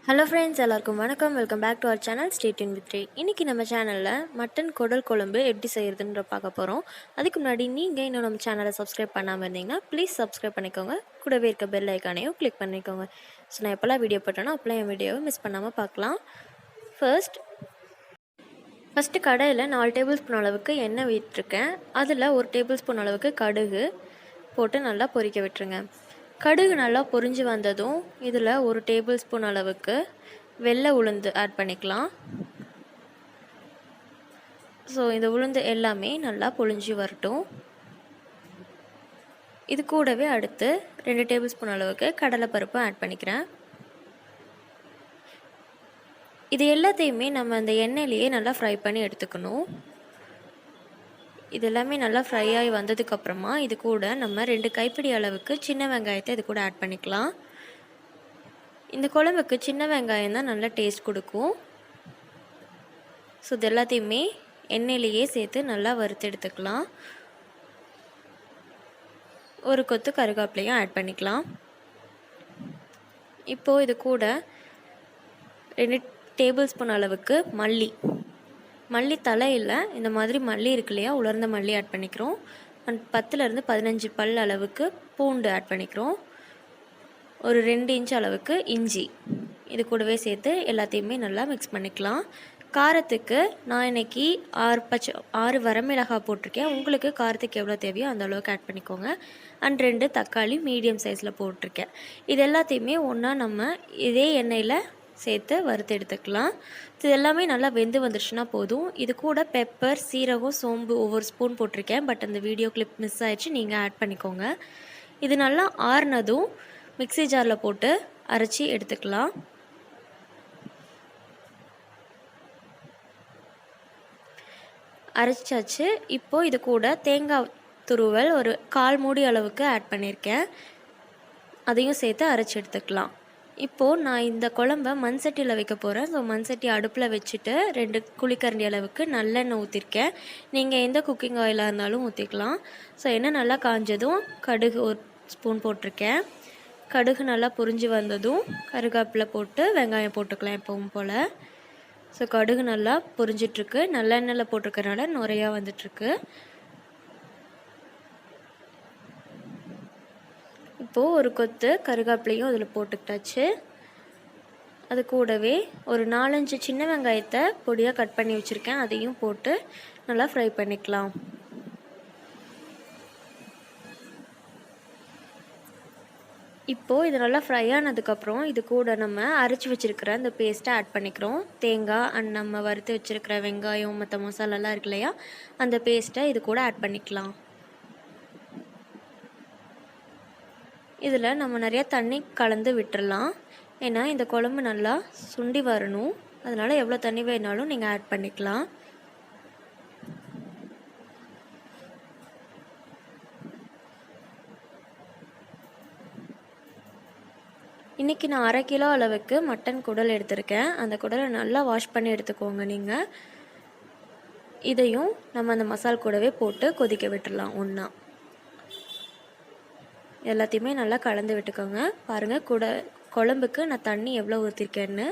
Hello friends, எல்லாருக்கும் வணக்கம். Welcome back to our channel stay tuned with Ray. இன்றைக்கி நம்ம சேனலில் மட்டன் குடல் குழம்பு எப்படி செய்கிறதுன்ற பார்க்க போகிறோம். அதுக்கு முன்னாடி நீங்கள் இன்னும் நம்ம சேனலை சப்ஸ்கிரைப் பண்ணாமல் இருந்தீங்கன்னா ப்ளீஸ் சப்ஸ்கிரைப் பண்ணிக்கோங்க. கூடவே இருக்க பெல் ஐக்கானையும் கிளிக் பண்ணிக்கோங்க. ஸோ நான் எப்போல்லாம் வீடியோ போட்டேனோ அப்போல்லாம் என் வீடியோவை மிஸ் பண்ணாமல் பார்க்கலாம். ஃபஸ்ட்டு கடையில் 4 டேபிள் ஸ்பூன் அளவுக்கு எண்ணெய் விட்டுருக்கேன். அதில் 1 டேபிள் ஸ்பூன் அளவுக்கு கடுகு போட்டு நல்லா பொரிக்க விட்டுருங்க. கடுகு நல்லா பொரிஞ்சு வந்ததும் இதில் 1 டேபிள் ஸ்பூன் அளவுக்கு வெள்ளை உளுந்து ஆட் பண்ணிக்கலாம். ஸோ இந்த உளுந்து எல்லாமே நல்லா பொரிஞ்சு வரட்டும். இது கூடவே அடுத்து 2 டேபிள் ஸ்பூன் அளவுக்கு கடலைப்பருப்பு ஆட் பண்ணிக்கிறேன். இது எல்லாத்தையுமே நம்ம அந்த எண்ணெயிலேயே நல்லா ஃப்ரை பண்ணி எடுத்துக்கணும். இது எல்லாமே நல்லா ஃப்ரை ஆகி வந்ததுக்கப்புறமா இது கூட நம்ம 2 கைப்பிடி அளவுக்கு சின்ன வெங்காயத்தை இது கூட ஆட் பண்ணிக்கலாம். இந்த குழம்புக்கு சின்ன வெங்காயம் தான் நல்லா டேஸ்ட் கொடுக்கும். ஸோ இது எல்லாத்தையுமே எண்ணெயிலேயே சேர்த்து நல்லா வறுத்து எடுத்துக்கலாம். ஒரு கொத்து கருவேப்பிலையும் ஆட் பண்ணிக்கலாம். இப்போது இது கூட 2 டேபிள் ஸ்பூன் அளவுக்கு மல்லி தலை இல்லை, இந்த மாதிரி மல்லி இருக்கு இல்லையா, உலர்ந்த மல்லி ஆட் பண்ணிக்கிறோம். 10லேருந்து 15 பல் அளவுக்கு பூண்டு ஆட் பண்ணிக்கிறோம். ஒரு 2 இன்ச் அளவுக்கு இஞ்சி இது கூடவே சேர்த்து எல்லாத்தையுமே நல்லா மிக்ஸ் பண்ணிக்கலாம். காரத்துக்கு நான் இன்றைக்கி 6 வரமிளகாய் போட்டிருக்கேன். உங்களுக்கு காரத்துக்கு எவ்வளோ தேவையோ அந்த அளவுக்கு ஆட் பண்ணிக்கோங்க. 2 தக்காளி மீடியம் சைஸில் போட்டிருக்கேன். இது எல்லாத்தையுமே ஒன்றா நம்ம இதே எண்ணெயில் சேர்த்து வறுத்து எடுத்துக்கலாம். இது எல்லாமே நல்லா வெந்து வந்துடுச்சுன்னா போதும். இது கூட பெப்பர், சீரகம், சோம்பு ஒவ்வொரு ஸ்பூன் போட்டிருக்கேன். பட் அந்த வீடியோ கிளிப் மிஸ் ஆயிடுச்சு, நீங்கள் ஆட் பண்ணிக்கோங்க. இது நல்லா ஆறுனதும் மிக்ஸி ஜாரில் போட்டு அரைச்சி எடுத்துக்கலாம். அரைச்சாச்சு. இப்போது இது கூட தேங்காய் துருவல் ஒரு 1/4 மூடி அளவுக்கு ஆட் பண்ணியிருக்கேன். அதையும் சேர்த்து அரைச்சி எடுத்துக்கலாம். இப்போது நான் இந்த குழம்ப மண் சட்டியில் வைக்க போகிறேன். ஸோ மண் சட்டி அடுப்பில் வச்சுட்டு 2 குழிக்கரண்டி அளவுக்கு நல்லெண்ணெய் ஊற்றிருக்கேன். நீங்கள் எந்த குக்கிங் ஆயிலாக இருந்தாலும் ஊற்றிக்கலாம். ஸோ எண்ணெய் நல்லா காஞ்சதும் கடுகு 1 ஸ்பூன் போட்டிருக்கேன். கடுகு நல்லா பொரிஞ்சு வந்ததும் கருவேப்பிலை போட்டு வெங்காயம் போட்டுக்கலாம் எப்பவும் போல். ஸோ கடுகு நல்லா பொரிஞ்சிட்ருக்கு. நல்லெண்ணெயில் போட்டிருக்கனால நிறையா வந்துட்டுருக்கு. இப்போது ஒரு கொத்து கருவேப்பிலையும் அதில் போட்டுக்கிட்டாச்சு. அது கூடவே ஒரு 4-5 சின்ன வெங்காயத்தை பொடியாக கட் பண்ணி வச்சுருக்கேன். அதையும் போட்டு நல்லா ஃப்ரை பண்ணிக்கலாம். இப்போது இது நல்லா ஃப்ரை ஆனதுக்கப்புறம் இது கூட நம்ம அரைச்சி வச்சுருக்கிற அந்த பேஸ்ட்டை ஆட் பண்ணிக்கிறோம். தேங்காய் அண்ட் நம்ம வறுத்து வச்சுருக்கிற வெங்காயம் மற்ற மசாலாலாம் இருக்கு இல்லையா, அந்த பேஸ்ட்டை இது கூட ஆட் பண்ணிக்கலாம். இதில் நம்ம நிறையா தண்ணி கலந்து விட்டுடலாம். ஏன்னா இந்த குழம்பு நல்லா சுண்டி வரணும். அதனால் எவ்வளோ தண்ணி வேணாலும் நீங்கள் ஆட் பண்ணிக்கலாம். இன்றைக்கி நான் 1/2 கிலோ அளவுக்கு மட்டன் குடல் எடுத்திருக்கேன். அந்த குடலை நல்லா வாஷ் பண்ணி எடுத்துக்கோங்க. நீங்கள் இதையும் நம்ம அந்த மசால் கூடவே போட்டு கொதிக்க விட்டுடலாம். ஒன்றா எல்லாத்தையுமே நல்லா கலந்து விட்டுக்கோங்க. பாருங்கள் குழம்புக்கு நான் தண்ணி எவ்வளோ ஊற்றிருக்கேன்னு.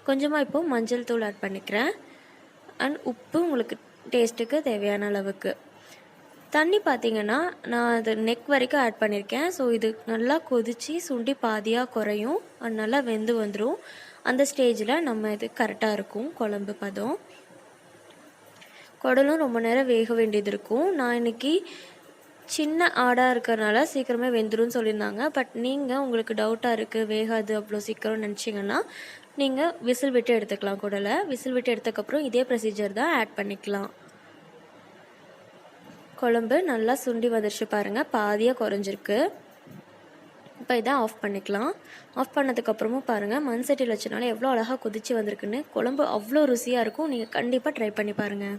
கொஞ்சமாக இப்போது மஞ்சள் தூள் ஆட் பண்ணிக்கிறேன். அண்ட் உப்பு உங்களுக்கு டேஸ்ட்டுக்கு தேவையான அளவுக்கு. தண்ணி பார்த்திங்கன்னா நான் அது நெக் வரைக்கும் ஆட் பண்ணியிருக்கேன். ஸோ இது நல்லா கொதித்து சுண்டி பாதியாக குறையும். அது நல்லா வெந்து வந்துடும். அந்த ஸ்டேஜில் நம்ம இது கரெக்டாக இருக்கும் குழம்பு பதம். குடலும் ரொம்ப நேரம் வேக வேண்டியது இருக்கும். நான் இன்றைக்கி சின்ன ஆடாக இருக்கிறனால சீக்கிரமே வெந்துடும் சொல்லியிருந்தாங்க. பட் நீங்கள் உங்களுக்கு டவுட்டாக இருக்குது வேகாது அவ்வளோ சீக்கிரம் நினச்சிங்கன்னா நீங்கள் விசில் விட்டு எடுத்துக்கலாம். குடலை விசில் விட்டு எடுத்ததுக்கப்புறம் இதே ப்ரொசீஜர் தான் ஆட் பண்ணிக்கலாம். குழம்பு நல்லா சுண்டி வந்துருச்சு பாருங்கள், பாதியாக குறைஞ்சிருக்கு. இப்போ இதை ஆஃப் பண்ணிக்கலாம். ஆஃப் பண்ணதுக்கப்புறமும் பாருங்கள் மண் சட்டியில் வச்சனால எவ்வளோ அழகாக கொதித்து வந்திருக்குன்னு. குழம்பு அவ்வளோ ருசியாக இருக்கும். நீங்கள் கண்டிப்பாக ட்ரை பண்ணி பாருங்கள்.